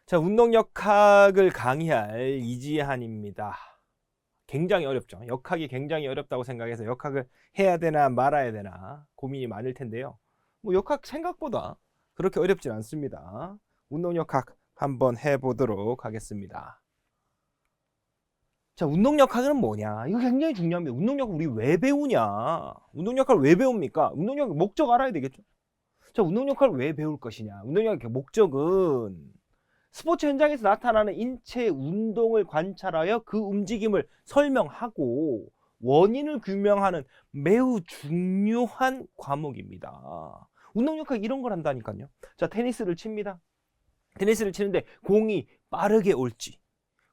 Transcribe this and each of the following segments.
자, 운동역학을 강의할 이지한입니다. 굉장히 어렵죠. 역학이 굉장히 어렵다고 생각해서 역학을 해야 되나 말아야 되나 고민이 많을 텐데요. 뭐 역학 생각보다 그렇게 어렵진 않습니다. 운동역학 한번 해보도록 하겠습니다. 자, 운동역학은 뭐냐? 이거 굉장히 중요합니다. 운동역학 우리 왜 배우냐? 운동역학을 왜 배웁니까? 운동역학 목적 알아야 되겠죠. 자, 운동역학을 왜 배울 것이냐? 운동역학의 목적은 스포츠 현장에서 나타나는 인체 운동을 관찰하여 그 움직임을 설명하고 원인을 규명하는 매우 중요한 과목입니다. 운동역학 이런 걸 한다니까요. 자, 테니스를 칩니다. 테니스를 치는데 공이 빠르게 올지,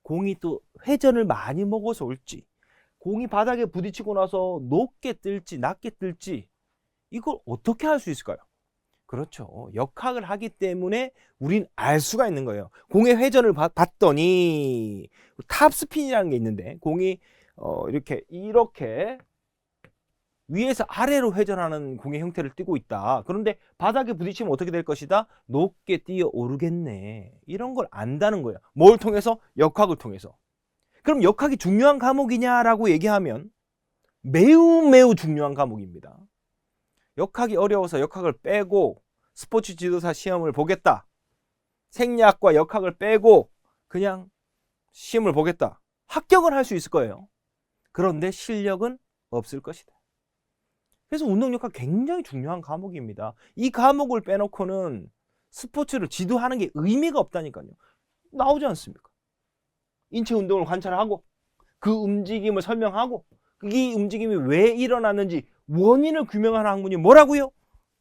공이 또 회전을 많이 먹어서 올지, 공이 바닥에 부딪히고 나서 높게 뜰지 낮게 뜰지, 이걸 어떻게 할 수 있을까요? 그렇죠. 역학을 하기 때문에 우린 알 수가 있는 거예요. 공의 회전을 봤더니 탑스핀이라는 게 있는데 공이 이렇게 위에서 아래로 회전하는 공의 형태를 띠고 있다. 그런데 바닥에 부딪히면 어떻게 될 것이다? 높게 뛰어 오르겠네. 이런 걸 안다는 거예요. 뭘 통해서? 역학을 통해서. 그럼 역학이 중요한 과목이냐라고 얘기하면 매우 중요한 과목입니다. 역학이 어려워서 역학을 빼고 스포츠 지도사 시험을 보겠다. 생리학과 역학을 빼고 그냥 시험을 보겠다. 합격은 할 수 있을 거예요. 그런데 실력은 없을 것이다. 그래서 운동역학 굉장히 중요한 과목입니다. 이 과목을 빼놓고는 스포츠를 지도하는 게 의미가 없다니까요. 나오지 않습니까? 인체 운동을 관찰하고 그 움직임을 설명하고 이 움직임이 왜 일어났는지 원인을 규명하는 학문이 뭐라고요?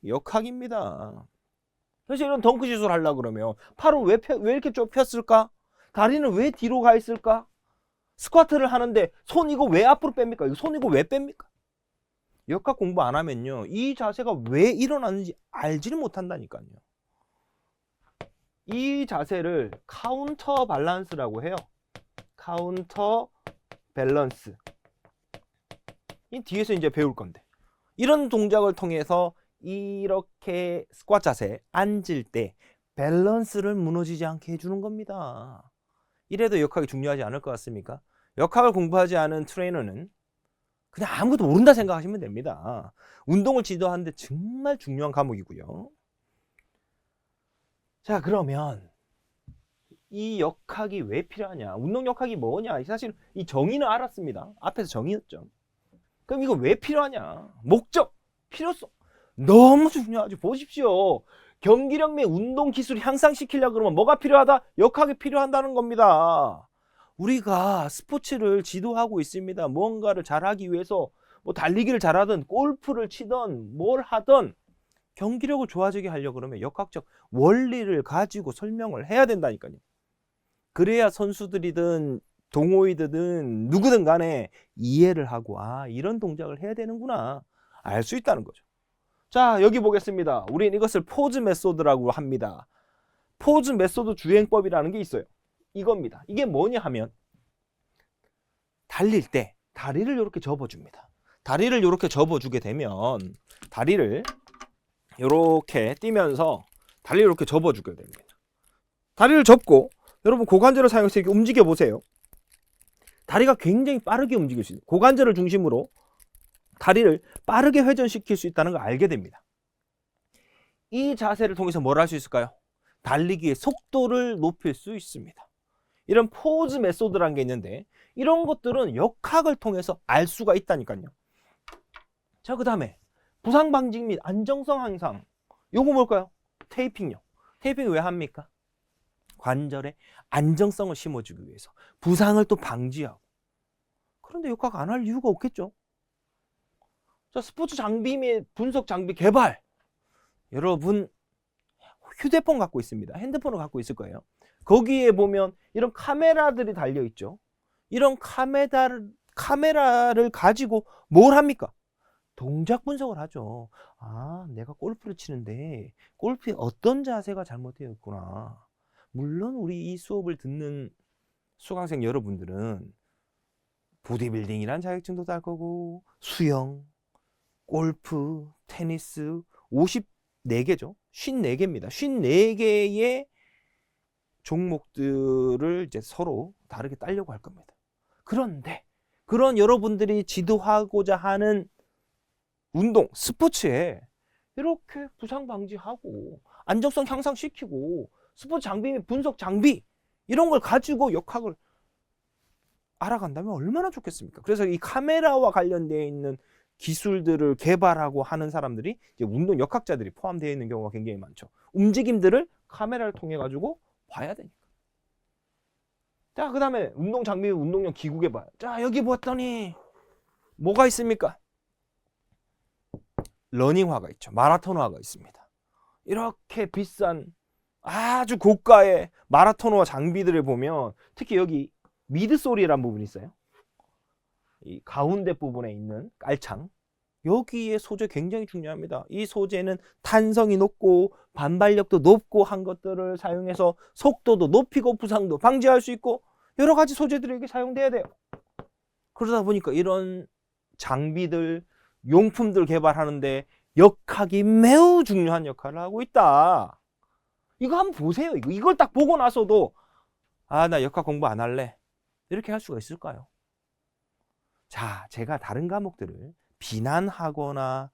역학입니다. 그래서 이런 덩크슛을 하려고 그러면 팔은 왜 이렇게 좁혔을까? 다리는 왜 뒤로 가 있을까? 스쿼트를 하는데 손 이거 왜 앞으로 뺍니까? 손 이거 왜 뺍니까? 역학 공부 안 하면요, 이 자세가 왜 일어났는지 알지를 못한다니까요. 이 자세를 카운터 밸런스라고 해요. 카운터 밸런스. 이 뒤에서 이제 배울 건데, 이런 동작을 통해서 이렇게 스쿼트 자세 앉을 때 밸런스를 무너지지 않게 해주는 겁니다. 이래도 역학이 중요하지 않을 것 같습니까? 역학을 공부하지 않은 트레이너는 그냥 아무것도 모른다 생각하시면 됩니다. 운동을 지도하는데 정말 중요한 과목이고요. 자, 그러면 이 역학이 왜 필요하냐? 운동 역학이 뭐냐? 사실 이 정의는 알았습니다. 앞에서 정의였죠. 그럼 이거 왜 필요하냐? 목적, 필요성 너무 중요하죠. 보십시오. 경기력 및 운동 기술 향상시키려고 그러면 뭐가 필요하다? 역학이 필요한다는 겁니다. 우리가 스포츠를 지도하고 있습니다. 무언가를 잘하기 위해서 뭐 달리기를 잘하든 골프를 치든 뭘 하든 경기력을 좋아지게 하려고 그러면 역학적 원리를 가지고 설명을 해야 된다니까요. 그래야 선수들이든 동호인이든 누구든 간에 이해를 하고 이런 동작을 해야 되는구나 알 수 있다는 거죠. 자, 여기 보겠습니다. 우린 이것을 포즈 메소드라고 합니다. 포즈 메소드 주행법이라는 게 있어요. 이겁니다. 이게 뭐냐 하면 달릴 때 다리를 이렇게 접어줍니다. 다리를 이렇게 접어주게 되면 다리를 이렇게 뛰면서 다리를 이렇게 접어주게 됩니다. 다리를 접고 여러분 고관절을 사용해서 이렇게 움직여 보세요. 다리가 굉장히 빠르게 움직일 수 있어요. 고관절을 중심으로 다리를 빠르게 회전시킬 수 있다는 걸 알게 됩니다. 이 자세를 통해서 뭘 할 수 있을까요? 달리기의 속도를 높일 수 있습니다. 이런 포즈 메소드라는 게 있는데 이런 것들은 역학을 통해서 알 수가 있다니까요. 자, 그 다음에 부상 방지 및 안정성 향상. 요거 뭘까요? 테이핑요. 테이핑 왜 합니까? 관절에 안정성을 심어주기 위해서, 부상을 또 방지하고. 그런데 역학 안 할 이유가 없겠죠. 자, 스포츠 장비 및 분석 장비 개발. 여러분 휴대폰 갖고 있습니다. 핸드폰을 갖고 있을 거예요. 거기에 보면 이런 카메라들이 달려 있죠. 이런 카메라를 가지고 뭘 합니까? 동작 분석을 하죠. 내가 골프를 치는데 골프의 어떤 자세가 잘못되어 있구나. 물론 우리 이 수업을 듣는 수강생 여러분들은 보디빌딩이란 자격증도 딸 거고 수영, 골프, 테니스 54개죠. 54개입니다. 54개의 종목들을 이제 서로 다르게 따려고 할 겁니다. 그런데 그런 여러분들이 지도하고자 하는 운동, 스포츠에 이렇게 부상 방지하고 안정성 향상시키고 스포츠 장비 및 분석 장비 이런 걸 가지고 역학을 알아간다면 얼마나 좋겠습니까? 그래서 이 카메라와 관련되어 있는 기술들을 개발하고 하는 사람들이 이제 운동 역학자들이 포함되어 있는 경우가 굉장히 많죠. 움직임들을 카메라를 통해 가지고 봐야 되니까. 자, 그 다음에 운동 장비, 운동용 기구 개발. 자, 여기 보았더니 뭐가 있습니까? 러닝화가 있죠. 마라톤화가 있습니다. 이렇게 비싼 아주 고가의 마라톤화 장비들을 보면 특히 여기 미드솔이라는 부분이 있어요. 이 가운데 부분에 있는 깔창, 여기에 소재 굉장히 중요합니다. 이 소재는 탄성이 높고 반발력도 높고 한 것들을 사용해서 속도도 높이고 부상도 방지할 수 있고 여러 가지 소재들이 이렇게 사용돼야 돼요. 그러다 보니까 이런 장비들, 용품들 개발하는데 역학이 매우 중요한 역할을 하고 있다. 이거 한번 보세요. 이걸 딱 보고 나서도 아, 나 역학 공부 안 할래. 이렇게 할 수가 있을까요? 자, 제가 다른 과목들을 비난하거나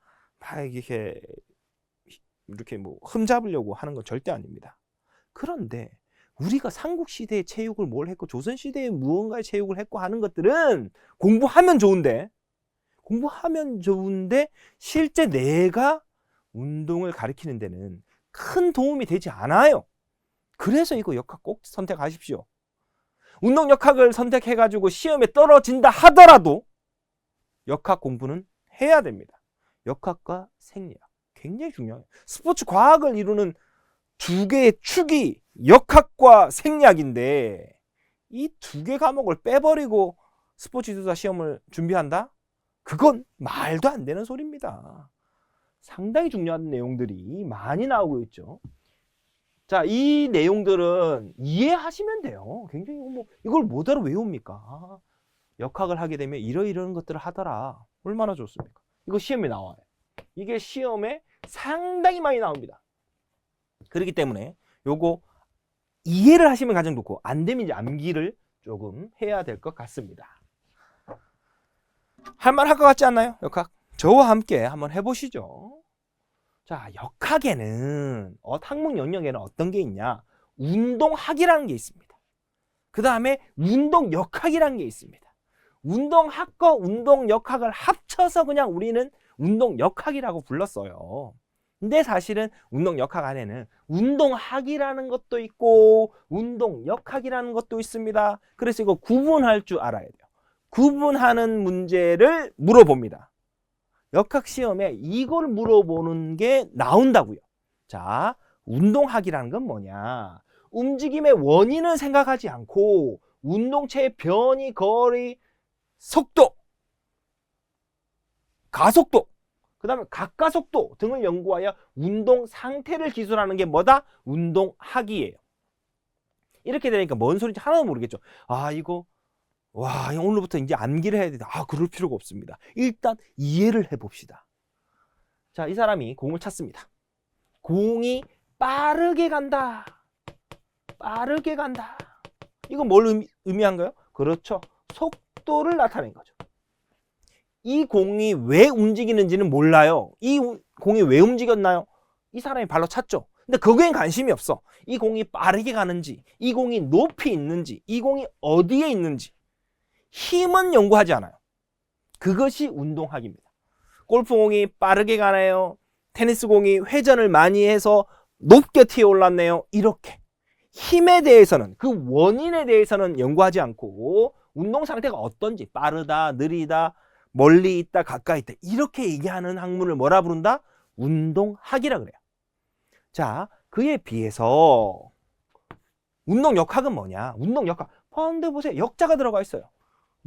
이렇게 뭐 흠잡으려고 하는 건 절대 아닙니다. 그런데 우리가 삼국시대의 체육을 뭘 했고 조선시대의 무언가의 체육을 했고 하는 것들은 공부하면 좋은데 실제 내가 운동을 가르치는 데는 큰 도움이 되지 않아요. 그래서 이거 역학 꼭 선택하십시오. 운동 역학을 선택해가지고 시험에 떨어진다 하더라도 역학 공부는 해야 됩니다. 역학과 생리학 굉장히 중요해요. 스포츠 과학을 이루는 두 개의 축이 역학과 생리학인데 이 두 개 과목을 빼버리고 스포츠 지도사 시험을 준비한다? 그건 말도 안 되는 소리입니다. 상당히 중요한 내용들이 많이 나오고 있죠. 자, 이 내용들은 이해하시면 돼요. 굉장히 뭐 이걸 뭐대로 외웁니까? 역학을 하게 되면 이러이러한 것들을 하더라. 얼마나 좋습니까? 이거 시험에 나와요. 이게 시험에 상당히 많이 나옵니다. 그렇기 때문에 요거 이해를 하시면 가장 좋고 안 되면 이제 암기를 조금 해야 될 것 같습니다. 할만할 것 같지 않나요? 역학. 저와 함께 한번 해보시죠. 자, 역학에는 학문 영역에는 어떤 게 있냐? 운동학이라는 게 있습니다. 그 다음에 운동역학이라는 게 있습니다. 운동학과 운동역학을 합쳐서 그냥 우리는 운동역학이라고 불렀어요. 근데 사실은 운동역학 안에는 운동학이라는 것도 있고 운동역학이라는 것도 있습니다. 그래서 이거 구분할 줄 알아야 돼요. 구분하는 문제를 물어봅니다. 역학 시험에 이걸 물어보는 게 나온다고요. 자, 운동학이라는 건 뭐냐? 움직임의 원인을 생각하지 않고 운동체의 변이, 거리, 속도, 가속도, 그 다음에 각가속도 등을 연구하여 운동 상태를 기술하는 게 뭐다? 운동학이에요. 이렇게 되니까 뭔 소리인지 하나도 모르겠죠. 아, 이거 오늘부터 이제 암기를 해야 되다. 아, 그럴 필요가 없습니다. 일단 이해를 해봅시다. 자, 이 사람이 공을 찼습니다. 공이 빠르게 간다. 빠르게 간다. 이건 뭘 의미한가요? 그렇죠. 속도를 나타낸 거죠. 이 공이 왜 움직이는지는 몰라요. 이 공이 왜 움직였나요? 이 사람이 발로 찼죠. 근데 그거엔 관심이 없어. 이 공이 빠르게 가는지, 이 공이 높이 있는지, 이 공이 어디에 있는지 힘은 연구하지 않아요. 그것이 운동학입니다. 골프공이 빠르게 가나요? 테니스공이 회전을 많이 해서 높게 튀어 올랐네요. 이렇게 힘에 대해서는, 그 원인에 대해서는 연구하지 않고 운동 상태가 어떤지, 빠르다, 느리다, 멀리 있다, 가까이 있다, 이렇게 얘기하는 학문을 뭐라 부른다? 운동학이라 그래요. 자, 그에 비해서 운동역학은 뭐냐? 운동역학, 가운데 보세요. 역자가 들어가 있어요.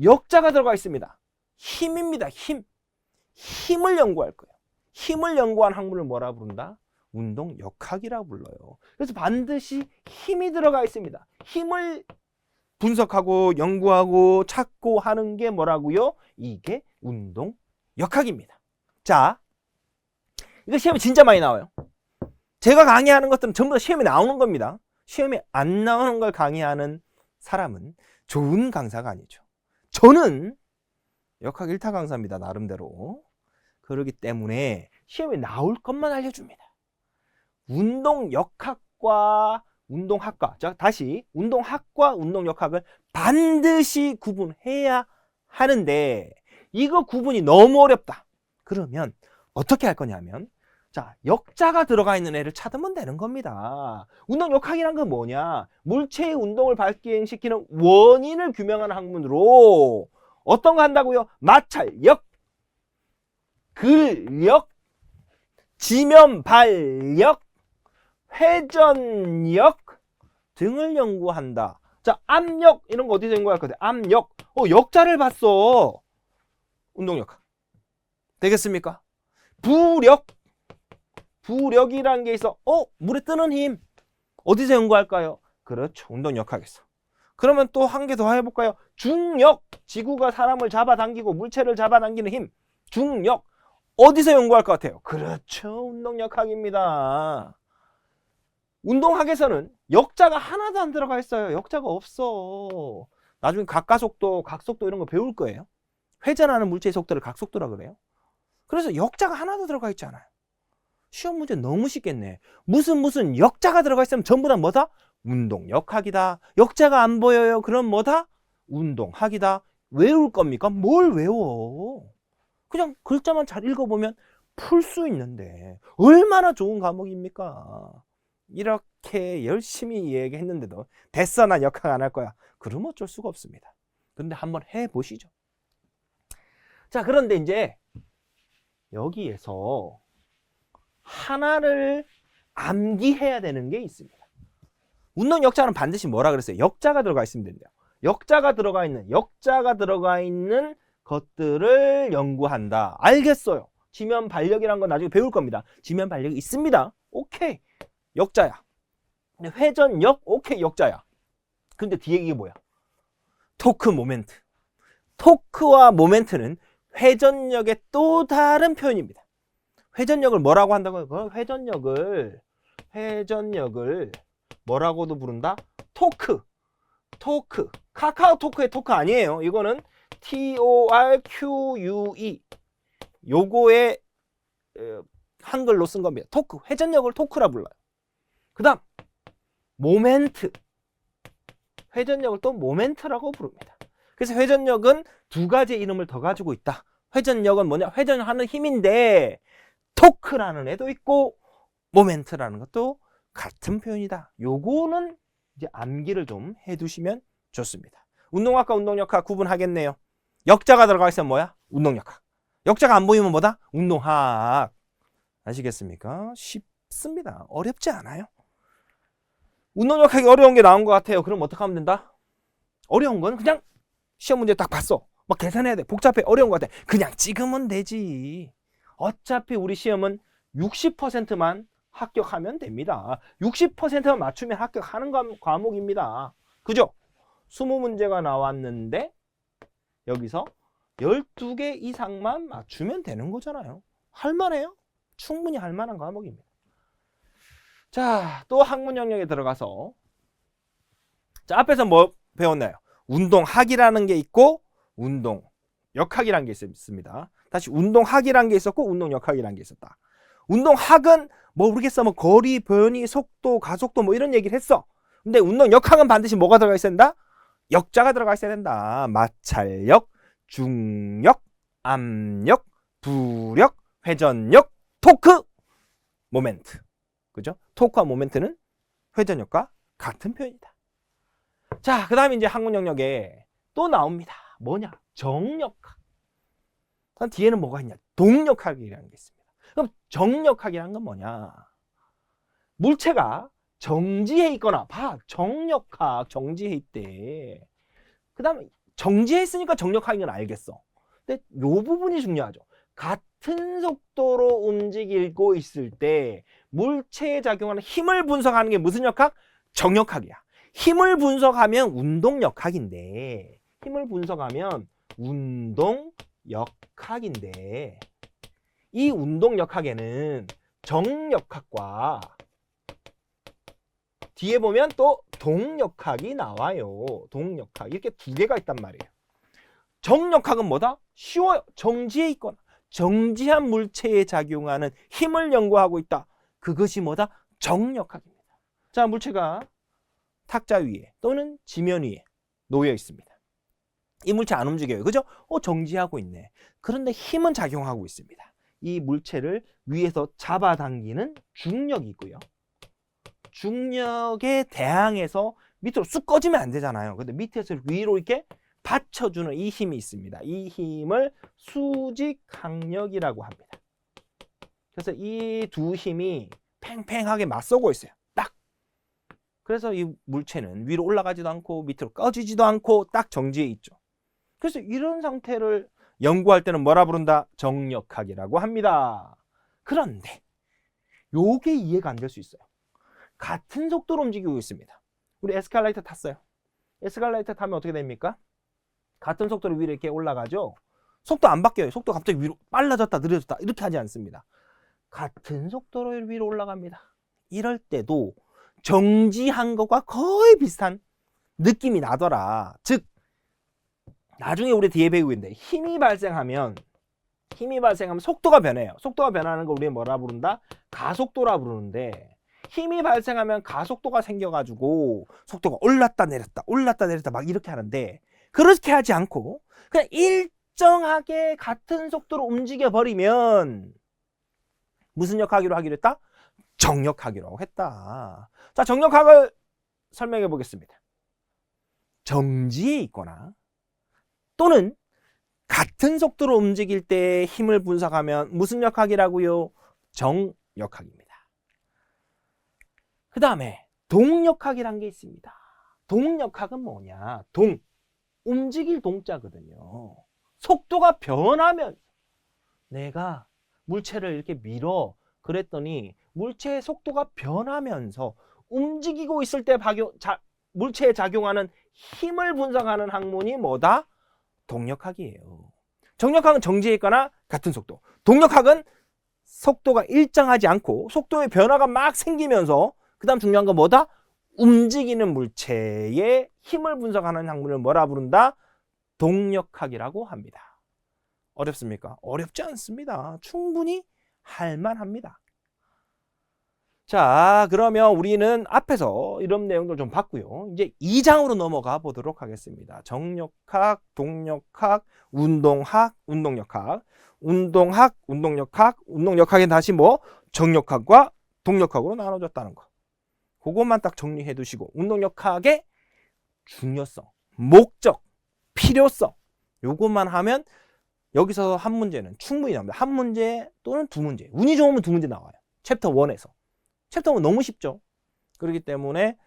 역자가 들어가 있습니다. 힘입니다. 힘을 연구할 거예요. 힘을 연구한 학문을 뭐라 부른다? 운동역학이라고 불러요. 그래서 반드시 힘이 들어가 있습니다. 힘을 분석하고 연구하고 찾고 하는 게 뭐라고요? 이게 운동역학입니다. 자, 이거 시험에 진짜 많이 나와요. 제가 강의하는 것들은 전부 다 시험에 나오는 겁니다. 시험에 안 나오는 걸 강의하는 사람은 좋은 강사가 아니죠. 저는 역학 1타 강사입니다. 나름대로. 그렇기 때문에 시험에 나올 것만 알려줍니다. 운동역학과 운동학과. 자, 다시 운동학과 운동역학을 반드시 구분해야 하는데 이거 구분이 너무 어렵다. 그러면 어떻게 할 거냐면 자, 역자가 들어가 있는 애를 찾으면 되는 겁니다. 운동역학이란 건 뭐냐? 물체의 운동을 발생시키는 원인을 규명하는 학문으로 어떤 거 한다고요? 마찰력, 근력, 지면발력, 회전력 등을 연구한다. 자, 압력 이런 거 어디서 연구할 거야? 압력. 역자를 봤어. 운동역학. 되겠습니까? 부력. 부력이라는 게 있어. 물에 뜨는 힘. 어디서 연구할까요? 그렇죠. 운동역학에서. 그러면 또 한 개 더 해볼까요? 중력. 지구가 사람을 잡아당기고 물체를 잡아당기는 힘. 중력. 어디서 연구할 것 같아요? 그렇죠. 운동역학입니다. 운동학에서는 역자가 하나도 안 들어가 있어요. 역자가 없어. 나중에 각가속도, 각속도 이런 거 배울 거예요. 회전하는 물체의 속도를 각속도라 그래요. 그래서 역자가 하나도 들어가 있지 않아요. 시험 문제 너무 쉽겠네. 무슨 역자가 들어가 있으면 전부 다 뭐다? 운동역학이다. 역자가 안 보여요. 그럼 뭐다? 운동학이다. 외울 겁니까? 뭘 외워? 그냥 글자만 잘 읽어보면 풀 수 있는데 얼마나 좋은 과목입니까? 이렇게 열심히 얘기했는데도 됐어, 난 역학 안 할 거야. 그러면 어쩔 수가 없습니다. 그런데 한번 해보시죠. 자, 그런데 이제 여기에서 하나를 암기해야 되는 게 있습니다. 운동 역자는 반드시 뭐라 그랬어요? 역자가 들어가 있으면 된대요. 역자가 들어가 있는 것들을 연구한다. 알겠어요. 지면 발력이란 건 나중에 배울 겁니다. 지면 발력이 있습니다. 오케이. 역자야. 근데 회전력, 오케이, 역자야. 근데 뒤에 이게 뭐야? 토크 모멘트. 토크와 모멘트는 회전력의 또 다른 표현입니다. 회전력을 뭐라고 한다고요? 회전력을 뭐라고도 부른다? 토크. 카카오토크의 토크 아니에요. 이거는 TORQUE. 요거의 한글로 쓴 겁니다. 토크. 회전력을 토크라 불러요. 그 다음 모멘트. 회전력을 또 모멘트라고 부릅니다. 그래서 회전력은 두 가지 이름을 더 가지고 있다. 회전력은 뭐냐? 회전하는 힘인데 토크라는 애도 있고 모멘트라는 것도 같은 표현이다. 요거는 이제 암기를 좀 해두시면 좋습니다. 운동학과 운동역학 구분하겠네요. 역자가 들어가 있으면 뭐야? 운동역학. 역자가 안 보이면 뭐다? 운동학. 아시겠습니까? 쉽습니다. 어렵지 않아요. 운동역학이 어려운 게 나온 것 같아요. 그럼 어떻게 하면 된다? 어려운 건 그냥 시험 문제 딱 봤어. 막 계산해야 돼. 복잡해. 어려운 것 같아. 그냥 찍으면 되지. 어차피 우리 시험은 60%만 합격하면 됩니다. 60%만 맞추면 합격하는 과목입니다. 그죠? 20문제가 나왔는데 여기서 12개 이상만 맞추면 되는 거잖아요. 할만해요? 충분히 할만한 과목입니다. 자, 또 학문 영역에 들어가서 자, 앞에서 뭐 배웠나요? 운동학이라는 게 있고 운동역학이라는 게 있습니다. 다시 운동학이라는 게 있었고 운동역학이라는 게 있었다. 운동학은 뭐 모르겠어. 뭐 거리, 변이, 속도, 가속도 뭐 이런 얘기를 했어. 근데 운동역학은 반드시 뭐가 들어가 있어야 된다? 역자가 들어가 있어야 된다. 마찰력, 중력, 압력, 부력, 회전력, 토크, 모멘트. 그죠? 토크와 모멘트는 회전력과 같은 표현이다. 자, 그 다음에 이제 학문 영역에 또 나옵니다. 뭐냐? 정역학. 뒤에는 뭐가 있냐? 동역학이라는 게 있습니다. 그럼 정역학이라는 건 뭐냐? 물체가 정지해 있거나, 정역학, 정지해 있대. 그 다음에 정지해 있으니까 정역학인 건 알겠어. 근데 요 부분이 중요하죠. 같은 속도로 움직이고 있을 때 물체에 작용하는 힘을 분석하는 게 무슨 역학? 정역학이야. 힘을 분석하면 운동역학인데 이 운동역학에는 정역학과 뒤에 보면 또 동력학이 나와요. 동력학. 이렇게 두 개가 있단 말이에요. 정력학은 뭐다? 쉬워요. 정지에 있거나 정지한 물체에 작용하는 힘을 연구하고 있다. 그것이 뭐다? 정력학입니다. 자, 물체가 탁자 위에 또는 지면 위에 놓여 있습니다. 이 물체 안 움직여요. 그죠? 정지하고 있네. 그런데 힘은 작용하고 있습니다. 이 물체를 위에서 잡아당기는 중력이 있고요. 중력에 대항해서 밑으로 쑥 꺼지면 안 되잖아요. 근데 밑에서 위로 이렇게 받쳐주는 이 힘이 있습니다. 이 힘을 수직항력이라고 합니다. 그래서 이 두 힘이 팽팽하게 맞서고 있어요. 딱. 그래서 이 물체는 위로 올라가지도 않고 밑으로 꺼지지도 않고 딱 정지해 있죠. 그래서 이런 상태를 연구할 때는 뭐라 부른다? 정력학이라고 합니다. 그런데 요게 이해가 안 될 수 있어요. 같은 속도로 움직이고 있습니다. 우리 에스컬레이터 탔어요. 에스컬레이터 타면 어떻게 됩니까? 같은 속도로 위로 이렇게 올라가죠. 속도 안 바뀌어요. 속도 갑자기 위로 빨라졌다 느려졌다 이렇게 하지 않습니다. 같은 속도로 위로 올라갑니다. 이럴 때도 정지한 것과 거의 비슷한 느낌이 나더라. 즉 나중에 우리 뒤에 배우고 있는데 힘이 발생하면 속도가 변해요. 속도가 변하는 걸 우리는 뭐라 부른다? 가속도라 부르는데 힘이 발생하면 가속도가 생겨가지고 속도가 올랐다 내렸다 막 이렇게 하는데 그렇게 하지 않고 그냥 일정하게 같은 속도로 움직여 버리면 무슨 역학으로 하기로 했다? 정력학이라고 했다. 자, 정력학을 설명해 보겠습니다. 정지에 있거나 또는 같은 속도로 움직일 때 힘을 분석하면 무슨 역학이라고요? 정역학입니다. 그 다음에 동역학이란 게 있습니다. 동역학은 뭐냐? 움직일 동자거든요. 속도가 변하면 내가 물체를 이렇게 밀어 그랬더니 물체의 속도가 변하면서 움직이고 있을 때 물체에 작용하는 힘을 분석하는 학문이 뭐다? 동력학이에요. 정력학은 정지해 있거나 같은 속도. 동력학은 속도가 일정하지 않고 속도의 변화가 막 생기면서 그 다음 중요한 건 뭐다? 움직이는 물체의 힘을 분석하는 학문을 뭐라 부른다? 동력학이라고 합니다. 어렵습니까? 어렵지 않습니다. 충분히 할만합니다. 자, 그러면 우리는 앞에서 이런 내용들 좀 봤고요. 이제 2장으로 넘어가 보도록 하겠습니다. 정력학, 동력학, 운동학, 운동역학, 운동역학에 다시 정력학과 동력학으로 나눠졌다는 거. 그것만 딱 정리해 두시고 운동역학의 중요성, 목적, 필요성 요것만 하면 여기서 한 문제는 충분히 나옵니다. 한 문제 또는 두 문제. 운이 좋으면 두 문제 나와요. 챕터 1에서. 챕터 1 너무 쉽죠. 그렇기 때문에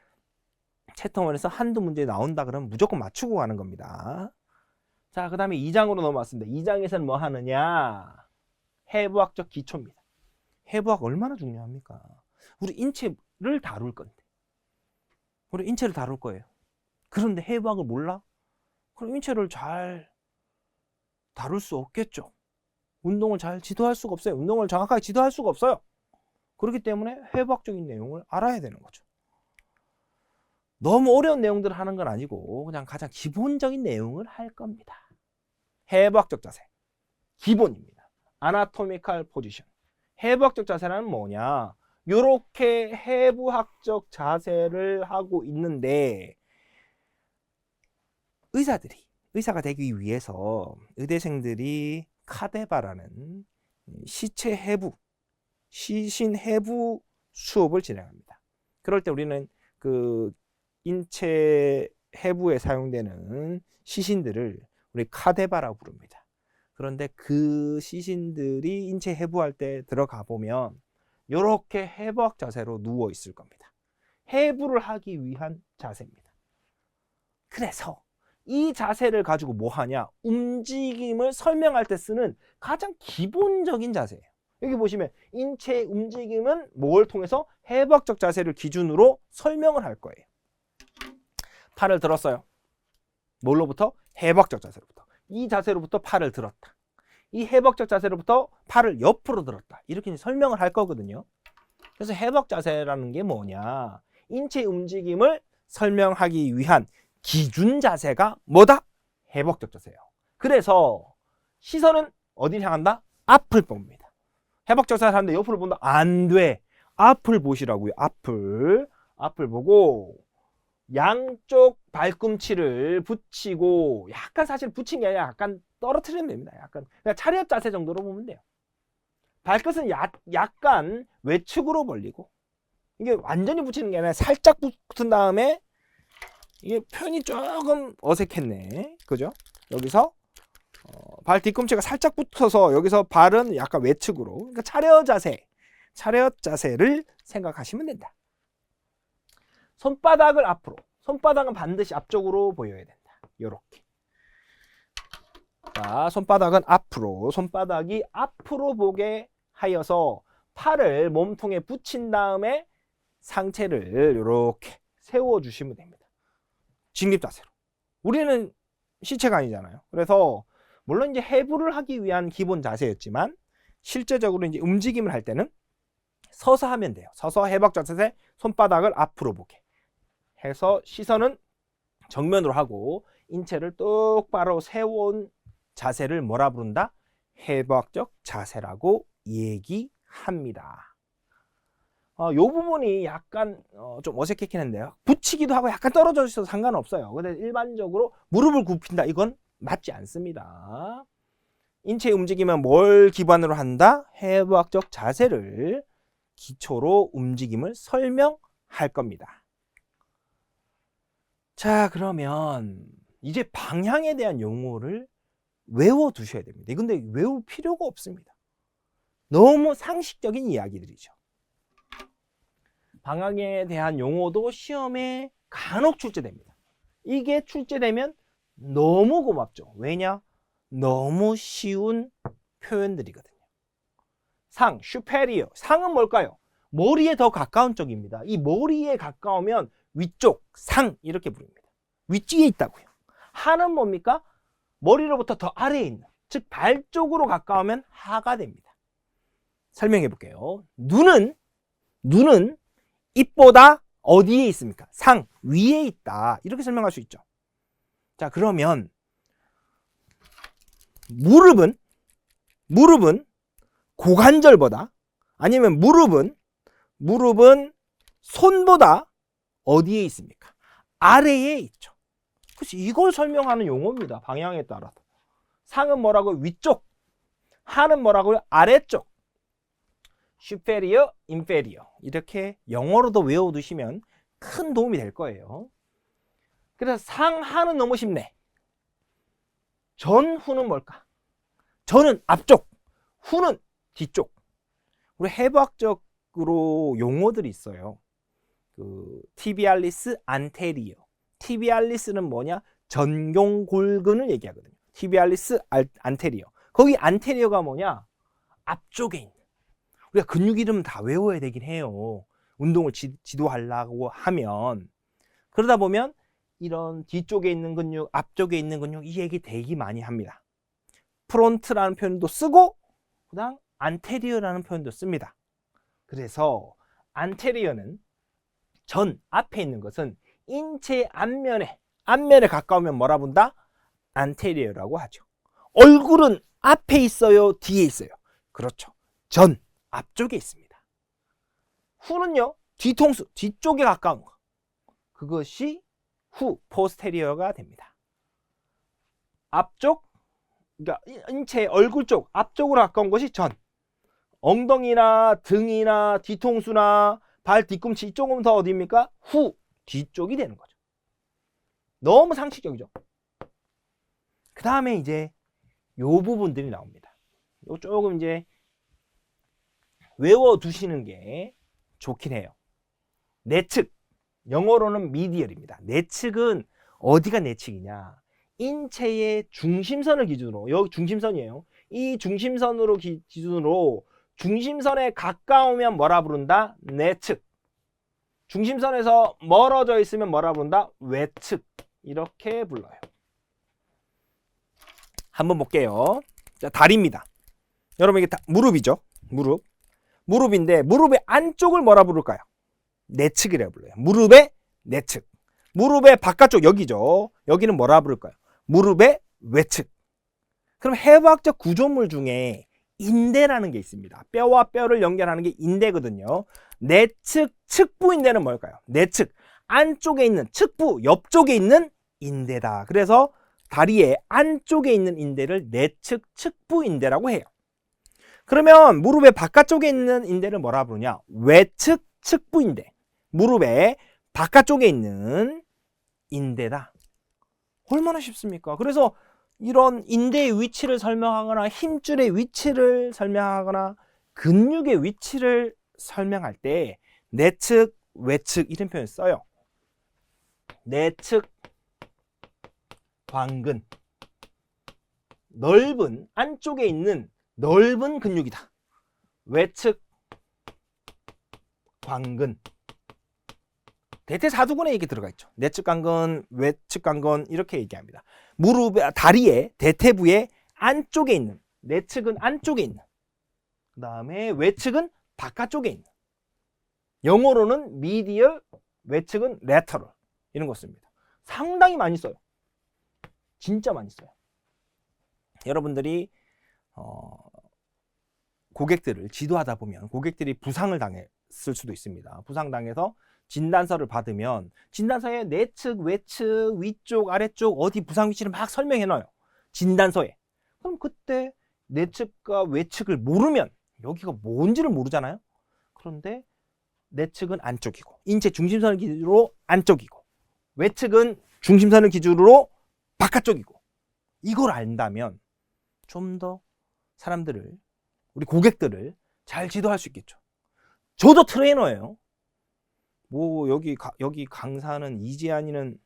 챕터 1에서 한두 문제 나온다 그러면 무조건 맞추고 가는 겁니다. 자, 그 다음에 2장으로 넘어왔습니다. 2장에서는 뭐 하느냐? 해부학적 기초입니다. 해부학 얼마나 중요합니까? 우리 인체를 다룰 건데. 우리 인체를 다룰 거예요. 그런데 해부학을 몰라? 그럼 인체를 잘 다룰 수 없겠죠. 운동을 잘 지도할 수가 없어요. 운동을 정확하게 지도할 수가 없어요. 그렇기 때문에 해부학적인 내용을 알아야 되는 거죠. 너무 어려운 내용들을 하는 건 아니고 그냥 가장 기본적인 내용을 할 겁니다. 해부학적 자세. 기본입니다. 아나토미컬 포지션. 해부학적 자세는 뭐냐? 요렇게 해부학적 자세를 하고 있는데 의사가 되기 위해서 의대생들이 카데바라는 시체 해부, 시신 해부 수업을 진행합니다. 그럴 때 우리는 그 인체 해부에 사용되는 시신들을 우리 카데바라고 부릅니다. 그런데 그 시신들이 인체 해부할 때 들어가 보면 이렇게 해부학 자세로 누워 있을 겁니다. 해부를 하기 위한 자세입니다. 그래서 이 자세를 가지고 뭐 하냐? 움직임을 설명할 때 쓰는 가장 기본적인 자세예요. 여기 보시면 인체의 움직임은 뭘 통해서? 해부학적 자세를 기준으로 설명을 할 거예요. 팔을 들었어요. 뭘로부터? 해부학적 자세로부터. 이 자세로부터 팔을 들었다. 이 해부학적 자세로부터 팔을 옆으로 들었다. 이렇게 설명을 할 거거든요. 그래서 해부학 자세라는 게 뭐냐? 인체 움직임을 설명하기 위한 기준 자세가 뭐다? 회복적 자세예요. 그래서 시선은 어디를 향한다? 앞을 봅니다. 회복적 자세 하는데 옆으로 본다? 안 돼. 앞을 보시라고요. 앞을 보고 양쪽 발꿈치를 붙이고, 약간 사실 붙인 게 아니라 약간 떨어뜨리면 됩니다. 약간 그냥 차렷 자세 정도로 보면 돼요. 발끝은 약간 외측으로 벌리고, 이게 완전히 붙이는 게 아니라 살짝 붙은 다음에, 이게 표현이 조금 어색했네. 그죠? 여기서 발 뒤꿈치가 살짝 붙어서 여기서 발은 약간 외측으로, 그러니까 차렷 자세를 생각하시면 된다. 손바닥을 앞으로, 손바닥은 반드시 앞쪽으로 보여야 된다. 요렇게. 자, 손바닥은 앞으로, 손바닥이 앞으로 보게 하여서 팔을 몸통에 붙인 다음에 상체를 이렇게 세워주시면 됩니다. 직립 자세로. 우리는 시체가 아니잖아요. 그래서 물론 이제 해부를 하기 위한 기본 자세였지만, 실제적으로 이제 움직임을 할 때는 서서 하면 돼요. 서서 회복 자세, 손바닥을 앞으로 보게 해서 시선은 정면으로 하고 인체를 똑바로 세워온 자세를 뭐라 부른다? 회복적 자세라고 얘기합니다. 이 부분이 약간 좀 어색했긴 한데요. 붙이기도 하고 약간 떨어져 있어도 상관없어요. 근데 일반적으로 무릎을 굽힌다, 이건 맞지 않습니다. 인체 움직임은 뭘 기반으로 한다? 회복적 자세를 기초로 움직임을 설명할 겁니다. 자, 그러면 이제 방향에 대한 용어를 외워두셔야 됩니다. 근데 외울 필요가 없습니다. 너무 상식적인 이야기들이죠. 방향에 대한 용어도 시험에 간혹 출제됩니다. 이게 출제되면 너무 고맙죠. 왜냐? 너무 쉬운 표현들이거든요. 상, 슈페리어. 상은 뭘까요? 머리에 더 가까운 쪽입니다. 이 머리에 가까우면 위쪽, 상 이렇게 부릅니다. 윗뒤에 있다고요. 하는 뭡니까? 머리로부터 더 아래에 있는, 즉 발 쪽으로 가까우면 하가 됩니다. 설명해 볼게요. 눈은 입보다 어디에 있습니까? 상, 위에 있다. 이렇게 설명할 수 있죠. 자, 그러면 무릎은 고관절보다, 아니면 무릎은 손보다 어디에 있습니까? 아래에 있죠. 그래서 이걸 설명하는 용어입니다. 방향에 따라서. 상은 뭐라고요? 위쪽. 하는 뭐라고요? 아래쪽. superior, inferior. 이렇게 영어로도 외워두시면 큰 도움이 될 거예요. 그래서 상, 하는 너무 쉽네. 전, 후는 뭘까? 전은 앞쪽, 후는 뒤쪽. 우리 해부학적으로 용어들이 있어요. tibialis anterior. tibialis는 뭐냐? 전경골근을 얘기하거든요. tibialis anterior. 거기 anterior가 뭐냐? 앞쪽에 있는. 우리가 근육 이름 다 외워야 되긴 해요. 운동을 지도하려고 하면. 그러다 보면 이런 뒤쪽에 있는 근육, 앞쪽에 있는 근육, 이 얘기 되게 많이 합니다. 프론트라는 표현도 쓰고, 그 다음 안테리어라는 표현도 씁니다. 그래서 안테리어는 전, 앞에 있는 것은 인체 앞면에 가까우면 뭐라 본다? 안테리어라고 하죠. 얼굴은 앞에 있어요? 뒤에 있어요? 그렇죠. 전, 앞쪽에 있습니다. 후는요, 뒤통수, 뒤쪽에 가까운 거. 그것이 후, 포스테리어가 됩니다. 앞쪽, 그러니까 인체 얼굴 쪽, 앞쪽으로 가까운 것이 전. 엉덩이나 등이나 뒤통수나 발 뒤꿈치 이쪽은 더 어디입니까? 후, 뒤쪽이 되는 거죠. 너무 상식적이죠. 그 다음에 이제 요 부분들이 나옵니다. 요 조금 이제 외워두시는 게 좋긴 해요. 내측, 영어로는 미디얼입니다. 내측은 어디가 내측이냐? 인체의 중심선을 기준으로, 여기 중심선이에요. 이 중심선으로 기준으로 중심선에 가까우면 뭐라 부른다? 내측. 중심선에서 멀어져 있으면 뭐라 부른다? 외측. 이렇게 불러요. 한번 볼게요. 자, 다리입니다. 여러분 이게 무릎이죠. 무릎인데 무릎의 안쪽을 뭐라 부를까요? 내측이라고 불러요. 무릎의 내측. 무릎의 바깥쪽 여기죠. 여기는 뭐라 부를까요? 무릎의 외측. 그럼 해부학적 구조물 중에 인대라는 게 있습니다. 뼈와 뼈를 연결하는 게 인대거든요. 내측, 측부 인대는 뭘까요? 내측, 안쪽에 있는 측부, 옆쪽에 있는 인대다. 그래서 다리의 안쪽에 있는 인대를 내측, 측부 인대라고 해요. 그러면 무릎의 바깥쪽에 있는 인대를 뭐라 부르냐? 외측, 측부 인대. 무릎의 바깥쪽에 있는 인대다. 얼마나 쉽습니까? 그래서 이런 인대의 위치를 설명하거나 힘줄의 위치를 설명하거나 근육의 위치를 설명할 때 내측, 외측 이런 표현을 써요. 내측 광근, 넓은 안쪽에 있는 넓은 근육이다. 외측 광근, 대퇴사두근에 이렇게 들어가 있죠. 내측 광근, 외측 광근 이렇게 얘기합니다. 무릎의 다리의 대퇴부의 안쪽에 있는, 내측은 안쪽에 있는, 그 다음에 외측은 바깥쪽에 있는, 영어로는 미디얼, 외측은 레터럴 이런 거 씁니다. 상당히 많이 써요. 진짜 많이 써요. 여러분들이 고객들을 지도하다 보면 고객들이 부상을 당했을 수도 있습니다. 부상당해서 진단서를 받으면 진단서에 내측, 외측, 위쪽, 아래쪽 어디 부상 위치를 막 설명해 놔요. 진단서에. 그럼 그때 내측과 외측을 모르면 여기가 뭔지를 모르잖아요. 그런데 내측은 안쪽이고 인체 중심선을 기준으로 안쪽이고 외측은 중심선을 기준으로 바깥쪽이고 이걸 안다면 좀 더 사람들을, 우리 고객들을 잘 지도할 수 있겠죠. 저도 트레이너예요. 뭐 여기 강사는 이재한이는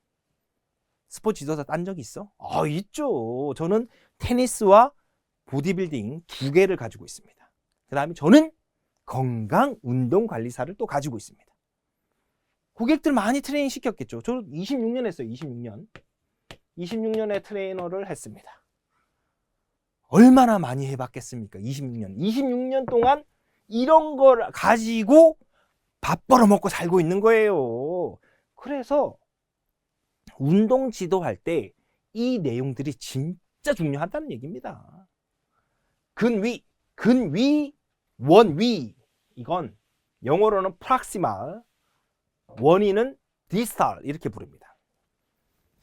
스포츠 지도사 딴 적이 있어? 있죠. 저는 테니스와 보디빌딩 2개를 가지고 있습니다. 그 다음에 저는 건강 운동관리사를 또 가지고 있습니다. 고객들 많이 트레이닝 시켰겠죠. 저는 26년 했어요. 26년에 트레이너를 했습니다. 얼마나 많이 해봤겠습니까? 26년 동안 이런 걸 가지고 밥 벌어먹고 살고 있는 거예요. 그래서 운동 지도할 때 이 내용들이 진짜 중요하다는 얘기입니다. 근위, 원위, 이건 영어로는 proximal, 원위는 distal 이렇게 부릅니다.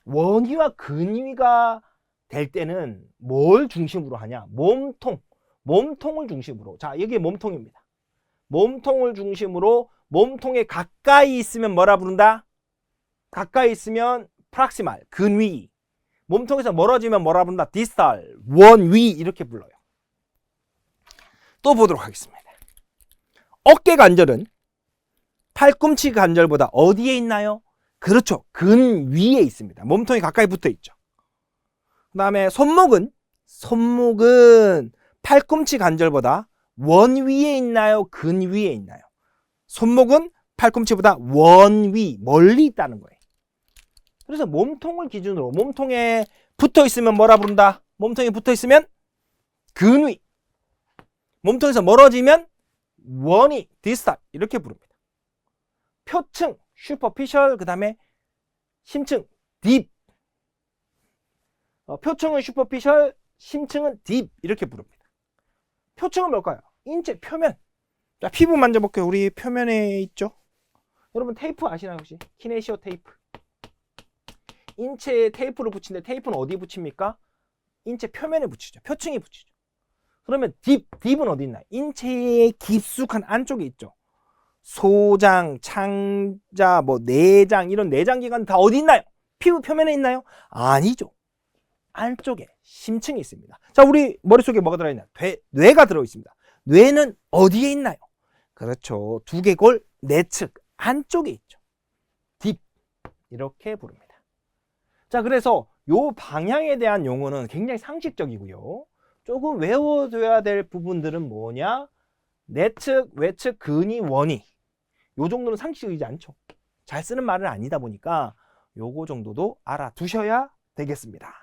원위와 근위가 될 때는 뭘 중심으로 하냐? 몸통을 중심으로. 자, 여기 몸통입니다. 몸통을 중심으로 몸통에 가까이 있으면 뭐라 부른다? 가까이 있으면 proximal, 근위. 몸통에서 멀어지면 뭐라 부른다? distal, 원위 이렇게 불러요. 또 보도록 하겠습니다. 어깨 관절은 팔꿈치 관절보다 어디에 있나요? 그렇죠. 근위에 있습니다. 몸통에 가까이 붙어 있죠. 그 다음에 손목은 팔꿈치 관절보다 원위에 있나요? 근위에 있나요? 손목은 팔꿈치보다 원위, 멀리 있다는 거예요. 그래서 몸통을 기준으로 몸통에 붙어 있으면 뭐라 부른다? 몸통에 붙어 있으면 근위. 몸통에서 멀어지면 원위, 디스탈 이렇게 부릅니다. 표층, 슈퍼피셜, 그 다음에 심층, 딥. 표층은 슈퍼피셜, 심층은 딥 이렇게 부릅니다. 표층은 뭘까요? 인체 표면. 자, 피부 만져볼게요. 우리 표면에 있죠? 여러분 테이프 아시나요 혹시? 키네시오 테이프. 인체에 테이프를 붙이는데 테이프는 어디 붙입니까? 인체 표면에 붙이죠. 표층에 붙이죠. 그러면 딥은 어디 있나요? 인체의 깊숙한 안쪽에 있죠. 소장, 창자, 내장 이런 내장기관 다 어디 있나요? 피부 표면에 있나요? 아니죠. 안쪽에 심층이 있습니다. 자, 우리 머릿속에 뭐가 들어있나요? 뇌가 들어있습니다. 뇌는 어디에 있나요? 그렇죠. 두개골 내측 안쪽에 있죠. 딥 이렇게 부릅니다. 자, 그래서 요 방향에 대한 용어는 굉장히 상식적이고요. 조금 외워둬야 될 부분들은 뭐냐? 내측, 외측, 근위, 원위. 요 정도는 상식적이지 않죠. 잘 쓰는 말은 아니다 보니까 요거 정도도 알아두셔야 되겠습니다.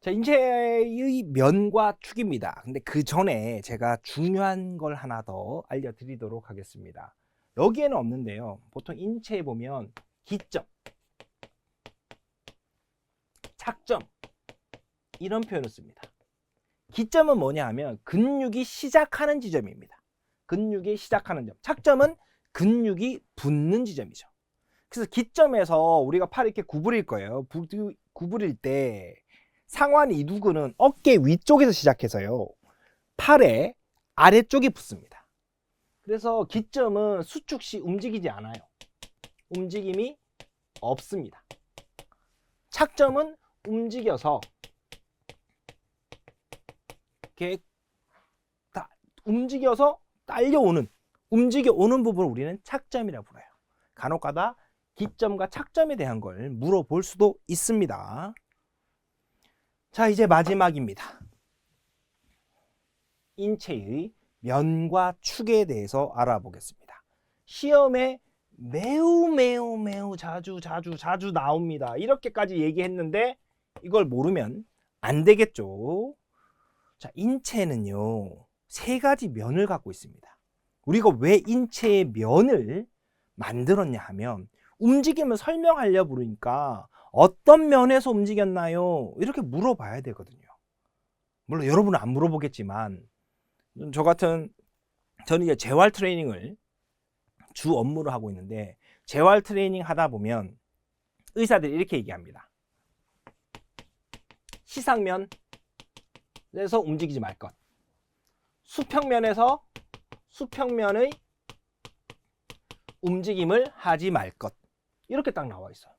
자, 인체의 면과 축입니다. 근데 그 전에 제가 중요한 걸 하나 더 알려드리도록 하겠습니다. 여기에는 없는데요. 보통 인체에 보면 기점, 착점 이런 표현을 씁니다. 기점은 뭐냐 하면 근육이 시작하는 지점입니다. 근육이 시작하는 점. 착점은 근육이 붙는 지점이죠. 그래서 기점에서 우리가 팔을 이렇게 구부릴 거예요. 구부릴 때 상완 이두근은 어깨 위쪽에서 시작해서요. 팔의 아래쪽에 붙습니다. 그래서 기점은 수축 시 움직이지 않아요. 움직임이 없습니다. 착점은 움직여서 이렇게 움직여서 딸려오는, 움직여오는 부분을 우리는 착점이라고 불러요. 간혹가다 기점과 착점에 대한 걸 물어볼 수도 있습니다. 자, 이제 마지막입니다. 인체의 면과 축에 대해서 알아보겠습니다. 시험에 매우 자주 나옵니다. 이렇게까지 얘기했는데 이걸 모르면 안 되겠죠. 자, 인체는요, 세 가지 면을 갖고 있습니다. 우리가 왜 인체의 면을 만들었냐 하면 움직임을 설명하려 부르니까 어떤 면에서 움직였나요? 이렇게 물어봐야 되거든요. 물론 여러분은 안 물어보겠지만 저는 이제 재활 트레이닝을 주 업무로 하고 있는데 재활 트레이닝 하다 보면 의사들이 이렇게 얘기합니다. 시상면에서 움직이지 말 것. 수평면에서 수평면의 움직임을 하지 말 것. 이렇게 딱 나와 있어요.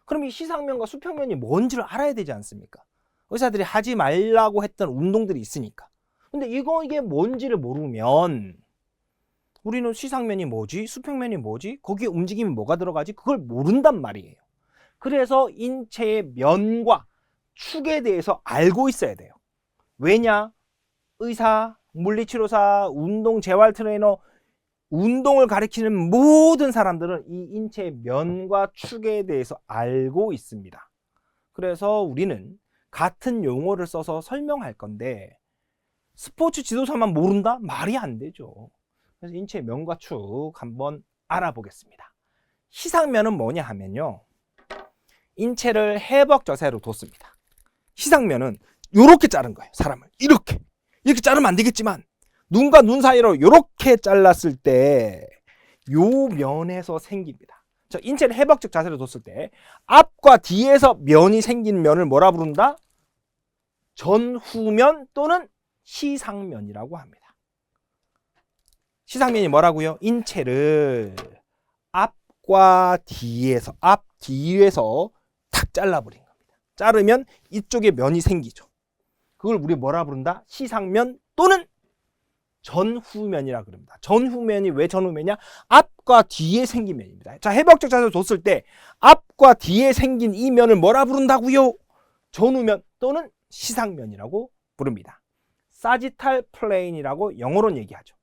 그럼 이 시상면과 수평면이 뭔지를 알아야 되지 않습니까? 의사들이 하지 말라고 했던 운동들이 있으니까. 근데 이게 뭔지를 모르면 우리는 시상면이 뭐지? 수평면이 뭐지? 거기에 움직임이 뭐가 들어가지? 그걸 모른단 말이에요. 그래서 인체의 면과 축에 대해서 알고 있어야 돼요. 왜냐? 의사, 물리치료사, 운동 재활 트레이너, 운동을 가리키는 모든 사람들은 이 인체의 면과 축에 대해서 알고 있습니다. 그래서 우리는 같은 용어를 써서 설명할 건데 스포츠 지도사만 모른다? 말이 안 되죠. 그래서 인체의 면과 축 한번 알아보겠습니다. 시상면은 뭐냐 하면요, 인체를 해벅 자세로 뒀습니다. 시상면은 이렇게 자른 거예요. 사람을 이렇게 자르면 안 되겠지만 눈과 눈 사이로 이렇게 잘랐을 때 요 면에서 생깁니다. 저 인체를 해벅적 자세로 뒀을 때 앞과 뒤에서 면이 생긴 면을 뭐라 부른다? 전후면 또는 시상면이라고 합니다. 시상면이 뭐라고요? 인체를 앞과 뒤에서 뒤에서 탁 잘라버린 겁니다. 자르면 이쪽에 면이 생기죠. 그걸 우리 뭐라 부른다? 시상면 또는 전후면이라 그럽니다. 전후면이 왜 전후면이냐? 앞과 뒤에 생긴 면입니다. 자, 해벅적 자세로 뒀을 때 앞과 뒤에 생긴 이 면을 뭐라 부른다고요? 전후면 또는 시상면이라고 부릅니다. 사지탈 플레인이라고 영어로는 얘기하죠.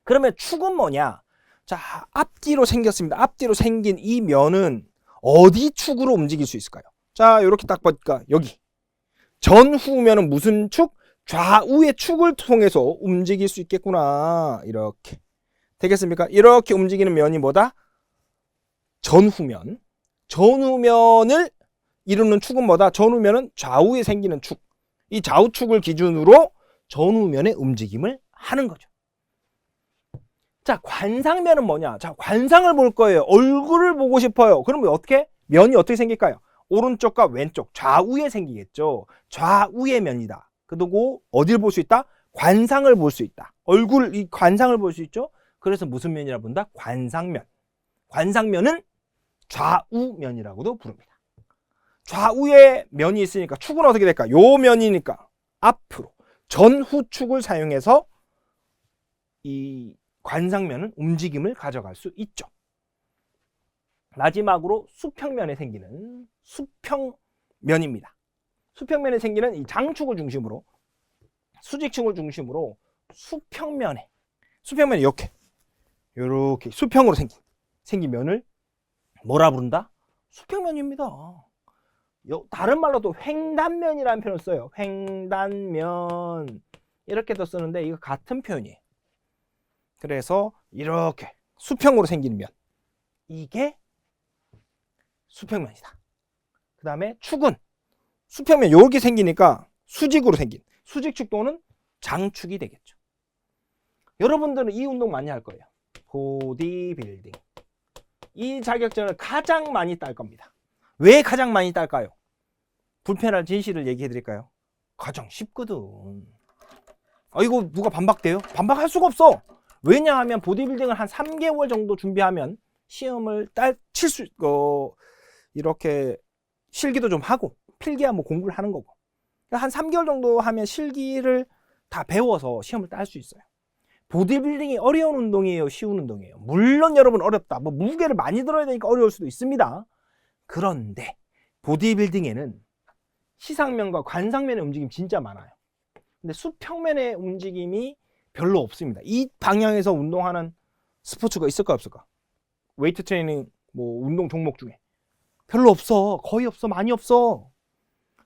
그러면 축은 뭐냐? 자, 앞뒤로 생겼습니다. 앞뒤로 생긴 이 면은 어디 축으로 움직일 수 있을까요? 자, 이렇게 딱 보니까 여기 전후면은 무슨 축? 좌우의 축을 통해서 움직일 수 있겠구나. 이렇게 되겠습니까? 이렇게 움직이는 면이 뭐다? 전후면. 전후면을 이루는 축은 뭐다? 전후면은 좌우에 생기는 축. 이 좌우축을 기준으로 전후면의 움직임을 하는 거죠. 자, 관상면은 뭐냐? 자, 관상을 볼 거예요. 얼굴을 보고 싶어요. 그러면 어떻게? 면이 어떻게 생길까요? 오른쪽과 왼쪽, 좌우에 생기겠죠. 좌우의 면이다. 그리고 어디를 볼 수 있다? 관상을 볼 수 있다. 얼굴, 이 관상을 볼 수 있죠. 그래서 무슨 면이라 부른다? 관상면. 관상면은 좌우면이라고도 부릅니다. 좌우에 면이 있으니까 축은 어떻게 될까? 요 면이니까 앞으로 전후축을 사용해서 이 관상면은 움직임을 가져갈 수 있죠. 마지막으로 수평면에 생기는 수평면입니다. 수평면에 생기는 이 장축을 중심으로, 수직축을 중심으로 수평면에 이렇게 수평으로 생긴 면을 뭐라 부른다? 수평면입니다. 다른 말로도 횡단면이라는 표현을 써요. 횡단면 이렇게도 쓰는데 이거 같은 표현이에요. 그래서 이렇게 수평으로 생기는 면, 이게 수평면이다. 그 다음에 축은 수평면 이렇게 생기니까 수직으로 생긴 수직축 또는 장축이 되겠죠. 여러분들은 이 운동 많이 할 거예요. 보디빌딩. 이 자격증을 가장 많이 딸 겁니다. 왜 가장 많이 딸까요? 불편한 진실을 얘기해 드릴까요? 가장 쉽거든. 이거 누가 반박돼요? 반박할 수가 없어. 왜냐하면 보디빌딩을 한 3개월 정도 준비하면 시험을 칠 수 이렇게 실기도 좀 하고 필기야 뭐 공부를 하는 거고, 한 3개월 정도 하면 실기를 다 배워서 시험을 딸 수 있어요. 보디빌딩이 어려운 운동이에요, 쉬운 운동이에요? 물론 여러분 어렵다. 뭐 무게를 많이 들어야 되니까 어려울 수도 있습니다. 그런데 보디빌딩에는 시상면과 관상면의 움직임이 진짜 많아요. 근데 수평면의 움직임이 별로 없습니다. 이 방향에서 운동하는 스포츠가 있을까 없을까? 웨이트 트레이닝 뭐 운동 종목 중에 별로 없어. 거의 없어. 많이 없어.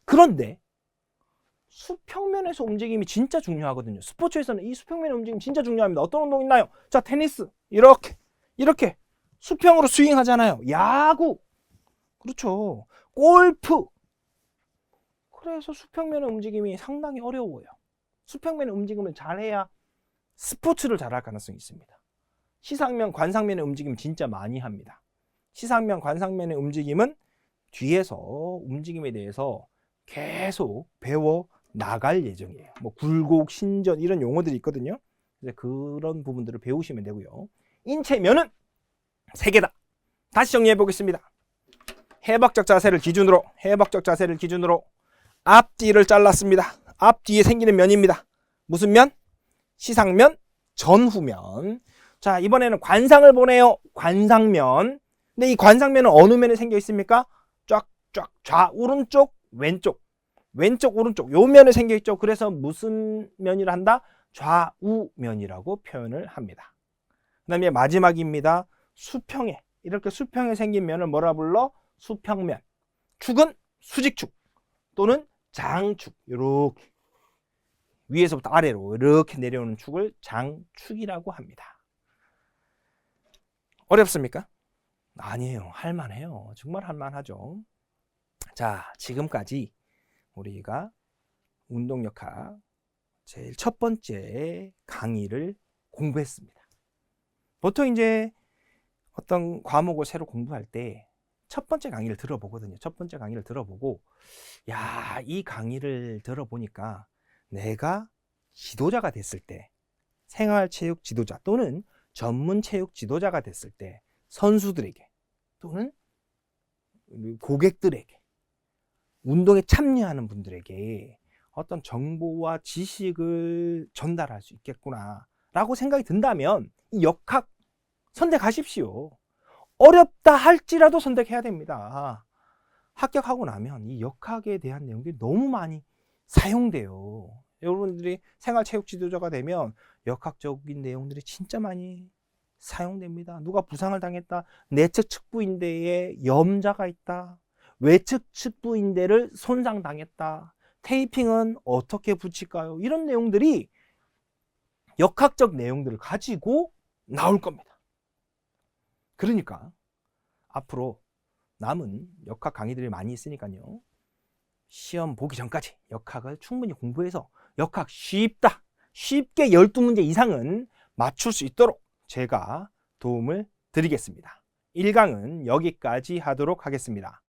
그런데 수평면에서 움직임이 진짜 중요하거든요. 스포츠에서는 이 수평면의 움직임 진짜 중요합니다. 어떤 운동 있나요? 자, 테니스 이렇게 수평으로 스윙하잖아요. 야구, 그렇죠. 골프. 그래서 수평면의 움직임이 상당히 어려워요. 수평면의 움직임을 잘해야 스포츠를 잘할 가능성이 있습니다. 시상면, 관상면의 움직임 진짜 많이 합니다. 시상면, 관상면의 움직임은 뒤에서 움직임에 대해서 계속 배워 나갈 예정이에요. 뭐 굴곡, 신전 이런 용어들이 있거든요. 이제 그런 부분들을 배우시면 되고요. 인체면은 3개다. 다시 정리해 보겠습니다. 해박적 자세를 기준으로 앞뒤를 잘랐습니다. 앞뒤에 생기는 면입니다. 무슨 면? 시상면, 전후면. 자, 이번에는 관상을 보네요. 관상면. 근데 이 관상면은 어느 면에 생겨 있습니까? 쫙쫙 좌오른쪽 왼쪽 오른쪽 요 면에 생겨 있죠. 그래서 무슨 면이라 한다? 좌우면이라고 표현을 합니다. 그 다음에 마지막입니다. 수평에, 이렇게 수평에 생긴 면을 뭐라 불러? 수평면. 축은 수직축 또는 장축. 이렇게 위에서부터 아래로 이렇게 내려오는 축을 장축이라고 합니다. 어렵습니까? 아니에요. 할만해요. 정말 할만하죠. 자, 지금까지 우리가 운동역학 제일 첫 번째 강의를 공부했습니다. 보통 이제 어떤 과목을 새로 공부할 때 첫 번째 강의를 들어보거든요. 첫 번째 강의를 들어보고, 야, 이 강의를 들어보니까 내가 지도자가 됐을 때, 생활체육 지도자 또는 전문체육 지도자가 됐을 때 선수들에게 또는 고객들에게, 운동에 참여하는 분들에게 어떤 정보와 지식을 전달할 수 있겠구나 라고 생각이 든다면 이 역학 선택하십시오. 어렵다 할지라도 선택해야 됩니다. 합격하고 나면 이 역학에 대한 내용들이 너무 많이 사용돼요. 여러분들이 생활체육 지도자가 되면 역학적인 내용들이 진짜 많이 사용됩니다. 누가 부상을 당했다, 내측 측부인대에 염자가 있다, 외측 측부인대를 손상당했다, 테이핑은 어떻게 붙일까요? 이런 내용들이 역학적 내용들을 가지고 나올 겁니다. 그러니까 앞으로 남은 역학 강의들이 많이 있으니까요, 시험 보기 전까지 역학을 충분히 공부해서 역학 쉽다, 쉽게 12문제 이상은 맞출 수 있도록 제가 도움을 드리겠습니다. 1강은 여기까지 하도록 하겠습니다.